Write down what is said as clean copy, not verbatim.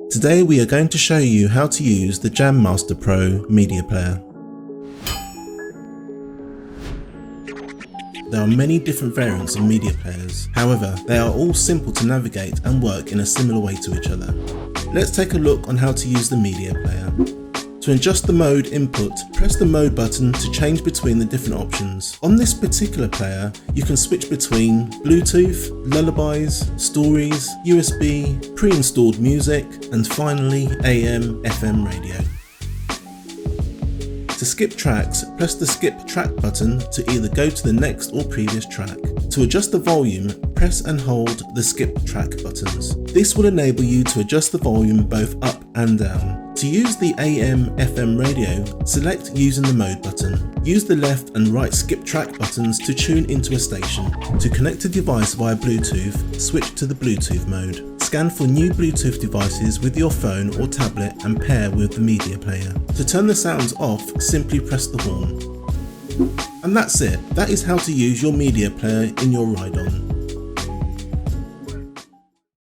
Today we are going to show you how to use the Jammaster Pro media player. There are many different variants of media players, however they are all simple to navigate and work in a similar way to each other. Let's take a look on how to use the media player. To adjust the mode input, press the mode button to change between the different options. On this particular player, you can switch between Bluetooth, Lullabies, Stories, USB, pre-installed music, and finally AM/FM radio. To skip tracks, press the skip track button to either go to the next or previous track. To adjust the volume, press and hold the skip track buttons. This will enable you to adjust the volume both up and down. To use the AM/FM radio, select using the mode button. Use the left and right skip track buttons to tune into a station. To connect a device via Bluetooth, switch to the Bluetooth mode. Scan for new Bluetooth devices with your phone or tablet and pair with the media player. To turn the sounds off, simply press the horn. And that's it. That is how to use your media player in your ride-on.